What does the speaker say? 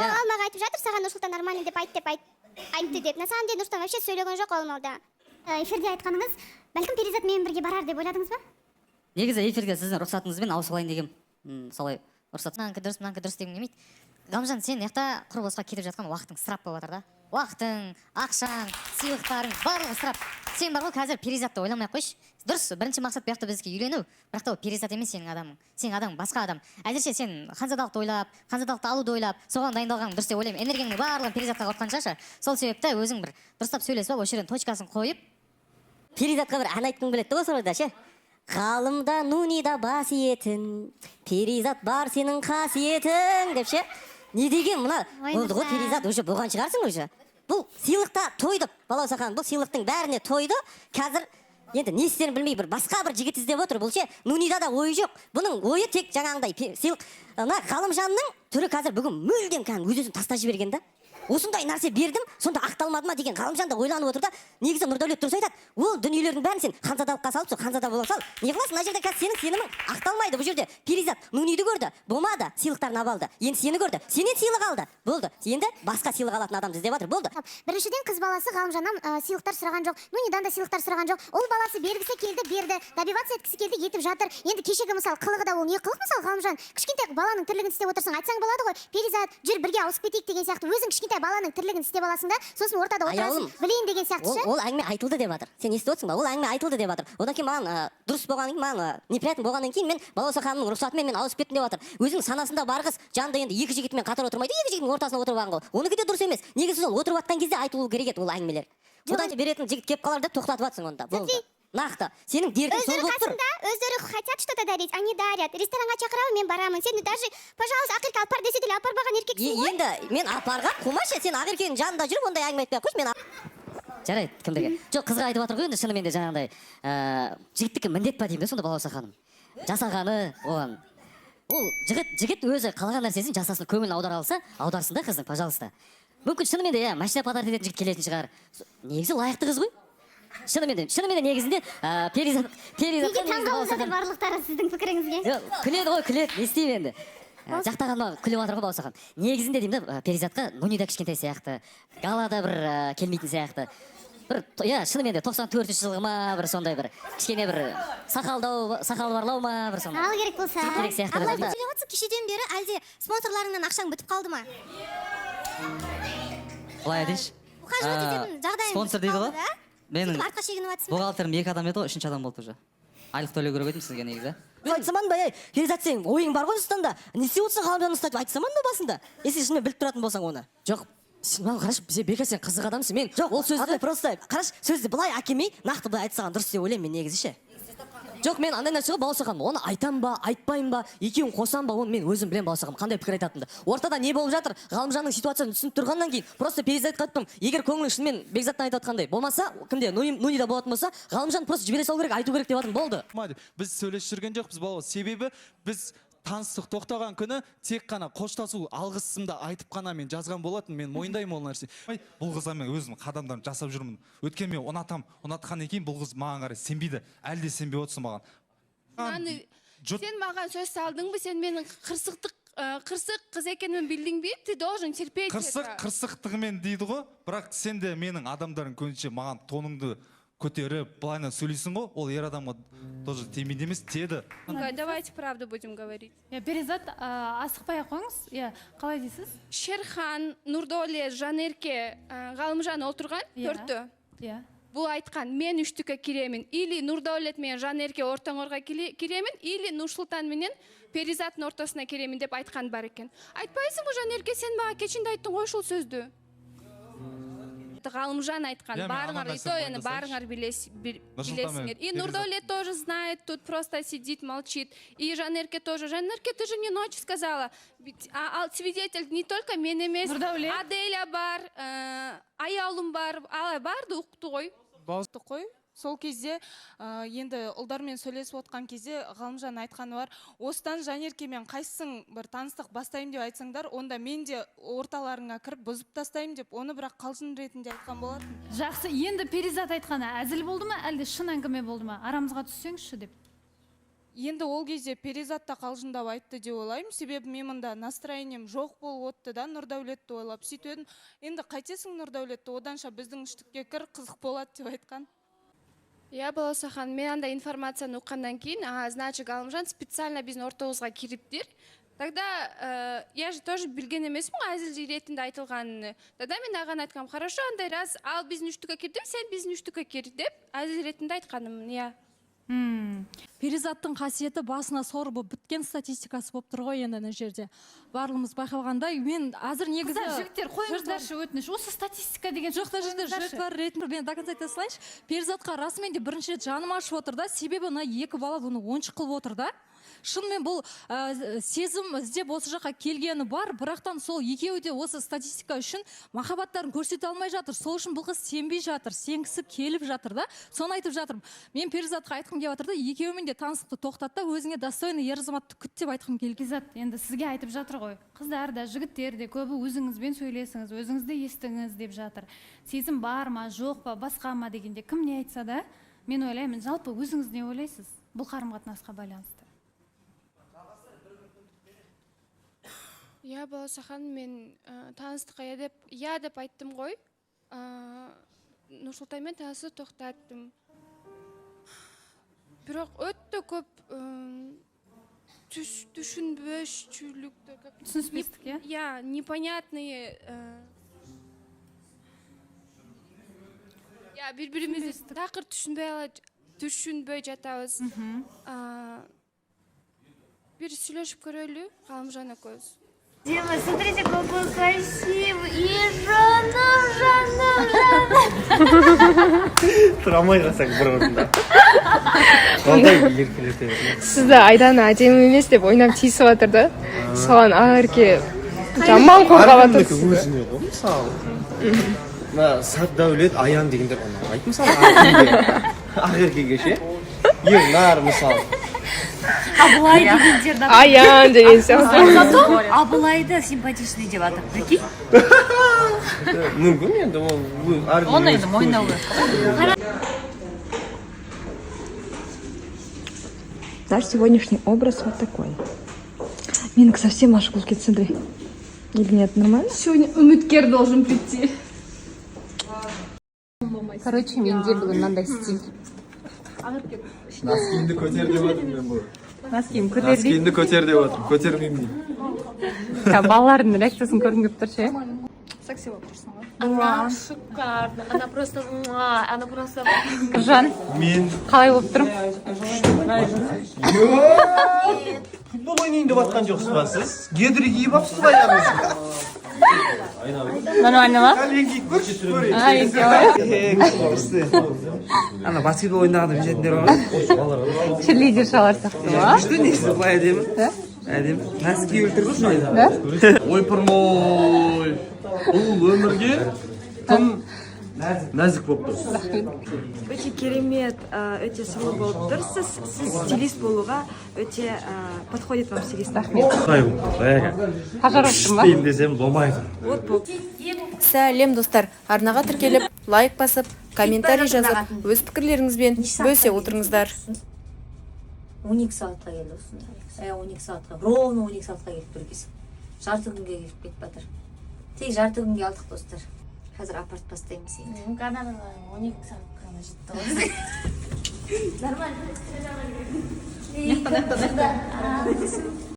маған айтып жатыр, саған Нұрсұлтан нормально деп айтты деп. На самом деле Нұрсұлтан вообще сөйлеген жоқ ол малда. Эфирде айтқаныңыз, бәлкім Перизат менімен бірге барар деп ойладыңыз ба? Негізі эфирге сіздің рұқсатыңызбен ауысып алайын дегем. Солай рұқсат. Мынанікі дұрыс дегім келмейді. Ғалымжан, сен яқта құр босқа кетіп жатқан уақытың ысырап болып жатыр да. Уақытың, ақшаң, сыйлықтарың барлығы ысырап. Сен бар ғой қазір Перизатты ойламай ақ қойшы. Дұрыс, бірінші мақсат бұяқта бізге үйлену, бірақ та ол Перизат емес сенің адамың. Сенің адамың басқа адам. Әзірше сен Ханзадалықты ойлап, Ханзадалықты алуды ойлап, соған дайындалғаның дұрыс деп ойлаймын. Энергияңның барлығын Перизатқа құртқанша, сол себепті өзің бір дұрыстап сөйлесіп, осы жерден точкасын қойып, Перизатқа бір ән айтқың келеді ғой сонда ше. Ғалымда нунида бас иетін, Перизат бар сенің қасиетің деп ше. Не деген мына болды ғой Перизат, уже болған шығарсың уже. Бұл сыйлықта тойды, Балауса ханым, бұл сыйлықтың бәріне тойды. Қазір енді не істерін білмей бір басқа бір жігіт іздеп отыр. Бұл ше нунида да ойы жоқ. Бұның ойы тек жаңағындай сыйлық. Мына Ғалымжанның түрі қазір бүгін мүлдем өзін тастап жіберген да. Осындай нәрсе бердім, сонда ақталмады ма деген Ғалымжан да ойланып отыр да. Негізі Нұрдәулет дұрыс айтады. Ол дүниелердің бәрін сен Ханзадалыққа салып, Ханзада бола сал. Не қыласың, мына жерде қазір сенің сенімің ақталмайды. Бұл жерде Перизат нуниді көрді, болмады, сыйлықтарын алды. Енді сені көрді, сенен сыйлық алды. Болды. Енді басқа сыйлық алатын адамды іздеп жатыр. Болды. Біріншіден қыз баласы Ғалымжаннан сыйлықтар сұраған жоқ, нунидан да сыйлықтар сұраған жоқ. Ол баласы бергісі келді, берді, добиваться еткісі келді, етіп жатыр. Енді кешегі мысалы қылығы да ол не қылық мысалы Ғалымжан? Кішкентай баланың тірлігін істеп отырсың, айтсаң болады ғой. Перизат, жүр бірге ауысып кетейік деген сияқты. Өзің кішкентай баланың тірлігін істеп аласың да, сосын ортада отырасың, білейін деген сияқты ше. Ол әңгіме айтылды деп жатыр. Сен естіп отырсың ба? Ол әңгіме айтылды деп жатыр. Одан кейін маған дұрыс болғаннан кейін, маған неприятный болғаннан кейін мен Балауса ханымның рұқсатымен мен ауысып кеттім деп жатыр. Өзінің санасында бар қыз жанында енді екі жігітмен қатар отырмайды, екі жігіттің ортасына отырып алған ғой. Оныкі де дұрыс емес. Негізі сол отырып жатқан кезде айтылуы керек еді ол әңгімелер. Одан кейін беретін жігіт келіп қалар деп тоқтатып жатсың онда. Болды. Нақты. Сенің дертің сол болып тұр. Өздері хотят что-то дарить, они дарят. Ресторанға шақырады, мен барамын. Сен даже, пожалуйста, ақерке алып бар десе де алып бармаған еркексің ғой. Енді мен апарға қумашы, сен ақеркенің жанында жүріп ондай әңгіме айтпай ақ қойшы, мен жарайды, кімдерге. Жоқ, қызға айтып жатыр ғой енді шынымен де жаңағыдай жігіттікі міндет па деймін сонда Балауса ханым. Жасағаны оған. Ол жігіт өзі қалаған нәрсесін жасасын, көңілін аудара алса, аударсын да қыздың, пожалуйста. Мүмкін шынымен де машина подарок ететін жігіт келетін шығар. Негізі лайықты қыз ғой. Шынымен де негізінде Перизат неге таңғалып жатыр барлықтары сіздің пікіріңізге? Күледі ғой, күледі, не істеймін енді. Жақтағанма күліп жатыр ғой Балауса ханым. Негізінде деймін да Перизатқа нунида кішкентай сияқты, галада бір келмейтін сияқты. Бір, шынымен де 94 жылғы ма, бір сондай бір кішкене бір сақалы барлау ма, бір сондай. Ал керек болса. Керек сияқты. Алла сөйлеп отырсың, кешеден бері әлде спонсорларыңнан ақшаң бітіп қалды ма? Былай айтайыншы. Спонсор дейді ғой. Менің бухгалтерім 2 адам еді ғой, 3-ші адам болды уже. Айлық төлеу керек едім сізге негізі. Айтсаман ба, Перизат сен ойың бар ғой ұстанда. Не істеп отырсың Ғалымжанды ұстатып айтсаман ба басында? Если шынымен біліп тұратын болсаң оны. Жоқ, қараш, бізде бека сен қызық адамсың. Мен жоқ, ол сөзді просто қараш, сөзді былай әкелмей, нақты былай айтсаған дұрыс деп ойлаймын мен негізі ше. жоқ, мен андай нәрсе ғой Балауса ханым, оны айтам ба, айтпайым ба, екеуін қосам ба, оны мен өзім білем Балауса ханым, қандай пікір айтатынымды. Ортада не болып жатыр? Ғалымжанның ситуациясын түсініп тұрғаннан кейін просто Перизатқа айттым. Егер көңілің шынымен Бекзаттан айтып жатқандай болмаса, кімде нунида болатын болса, Ғалымжан просто жібере салу керек, айту керек деп жатырмын, болды. Біз сөйлесіп жүрген жоқпыз Балауса. Себебі біз таныстық тоқтаған күні тек қана қоштасу алғысымды айтып қана мен жазған болатын, мен мойындаймын ол нәрсе. Бұл қызға мен өзім қадамдарым жасап жүрмін. Өткен мен ұнатқаннан кейін бұл қыз маған қарай сенбейді. Әлде сенбей отырсың маған. Сен маған сөз салдың ба, сен менің қырсық қыз екенімін білдің бе? Ты должен терпеть. Қырсықтығымен дейді ғой, бірақ сен де менің адамдарың көзінше маған тоныңды көтеріп, былайна сөйлейсің ғой, ол ер адамға тоже тимейді емес, тиеді. Давайте правду будем говорить. Перизат, асықпай ақ қойыңыз. Қалай дейсіз? Шерхан, Нұрдәулет, Жанерке, Ғалымжан отырған төрті. Бұл айтқан, мен үштікке керемін. Или Нұрдәулет мен Жанерке ортаңорға керемін, или Нұрсұлтан менен Перизаттың ортасына керемін деп айтқан бар екен. Айтпайсың бұл Жанерке, сен маған кешінде айттың ғой шул сөзді. Ғалымжан айтқан, барыңар білесіңер. И Нұрдәулет тоже знает, тут просто сидит, молчит. И Жанерке тоже. Жанерке, ты же мне ночью сказала. А свидетель не только мен емес, Аделя бар, аялым бар, алай барды ұқты ғой. Бауызды қой. Сол кезде енді ұлдармен сөйлесіп отқан кезде Ғалымжан айтқаны бар. Осыдан Жанеркемен қайсың бір таныстық бастайым деп айтсаңдар, онда мен де орталарыңа кіріп бұзып тастайым деп, оны бірақ қалжың ретінде айтқан болатын. Жақсы, енді Перизат айтқаны әзіл болды ма, әлде шын әңгіме болды ма? Арамызға түссеңізші деп. Енді ол кезде Перизат та қалжыңдап айтты деп ойлаймын. Себебі мен мында настроением жоқ болып отты да Нұрдәулетті ойлап. Сөйтіп едім, енді қайтесің Нұрдәулетті, оданша біздің үштікке кір, қызық болады деп айтқан. Я Баласахан, мен андай информацияны оққаннан кейін, значит, Галымжан специально біздің ортамызға кіріптер. Тогда я же тоже білген емеспін, әзіл ретінде айтылғанын. Тогда мен аған айтқам, хорошо, андай раз, ал біздің үштікке кірдім, сен біздің үштікке кір деп, әзіл ретінде айтқаным, я. Перизаттың қасиеті басына сор болып біткен статистикасы болып тұр ғой енді ана жерде. Барлығымыз байқалғандай, мен әзір негізі... Қыздар, жігіттер, қойыңыздаршы өтініш. Осы статистика деген жоқ та жерде жігіттер ретінде мен до конца айта салайыншы. Перизатқа расымен де бірінші рет жаным ашып отыр да, себебі мына екі бала бұны ойыншық қылып отыр да. Шынымен бұл сезім іздеп осы жаққа келгені бар, бірақтан сол екеуі де осы статистика үшін махаббаттарын көрсете алмай жатыр. Сол үшін бұл қыз сенбей жатыр, сенгісі келіп жатыр да. Соны айтып жатырмын. Мен Перизатқа айтқым келіп жатыр да, екеуімен де таныстықты тоқтатта, өзіңе достойный ер азаматты күт деп айтқым келді. Перизат енді сізге айтып жатыр ғой. Қыздар да, жігіттер де көбі өзіңізбен сөйлесіңіз, өзіңізді естіңіз деп жатыр. Сезім бар ма, жоқ па, басқа ма дегенде кім не айтса да, мен ойлаймын, жалпы өзіңіз не ойлайсыз? Бұл қарым-қатынасқа байланысты. Я Баласахан, мен таныстыққа я деп айттым ғой. Нұрсұлтанмен танысты тоқтаттым. Бірақ өтті көп түсінбеушіліктер. Түсініспестік, иә? Я, непонятные... Я, бір-бірімізді тақыр түсінбей жатабыз. Bir сөйлесіп көрелі, Ғалымжан көз. Дима, смотрите, какой красивый. И жаным. Тұрамай қалсаң бір орында. Ондай еркелете берді. Сізді Айдана әдемі емес деп ойнап тиісіп жатыр да. Соған Ақерке жаман қорғап жатыр. Өзіне ғой, мысалы. Сәтдәулет, Аян дегендер ұнамайды, мысалы. Ақеркеге ше. Ернар, мысалы. Абылай дегендерді. Аян деген сияқты. Абылайды симпатичный деп жатыр, прикинь? Мүмкін енді ол... Оны енді мойындау керек. Наш сегодняшний образ вот такой. Минка совсем машкулки, смотри. Или нет, нормально? Сегодня үміткер должен прийти. Короче, менде бүгін мынандай стиль. Носкиімді көтер деп жатырмын мен бұл. Носкиім көтер дейді. Носкиімді көтер деп жатырмын, көтермеймін дейді. Балалардың реакциясын көргім келіп тұр ше. Секси болып тұрсың ғой. Она шикарно. Она просто... Жан, Мен... қалай болып тұрмын? Футбол ойнайын деп жатқан жоқсыз ба сіз? Гедри киіп апсыз ба яғыңыз? Нормально ма? Кәленгей көрші көрейін. Ана баскетбол ойнағанда білетіндер бар. Черлидер шалар сияқты ма? Что несі былай әдемі? Әдемі. Носки өлтірдіңіз ғой? Ойпырмой. Бұл өмірге тым нәзік болып тұрсыз. Өте керемет, өте сұлу болып тұрсыз. Сіз стилист болуға өте подходит вам стилист. Қай бұл? Қажар оптым ба? Істейін десем болмайды. Сәлем достар, арнаға тіркеліп, лайк басып, комментарий жазып, өз пікірлеріңізбен бөлісе отырыңыздар. 12 сағатқа келді осында. 12 сағатқа, ровно 12 сағатқа келіп тұр екенсің. Жарты күнге келіп кетіп жатыр. Тек жарты күнге алдық достар. Қазір апарт бастаймыз енді. Канадаға 12 сағатқа жетті ғой. Нормально.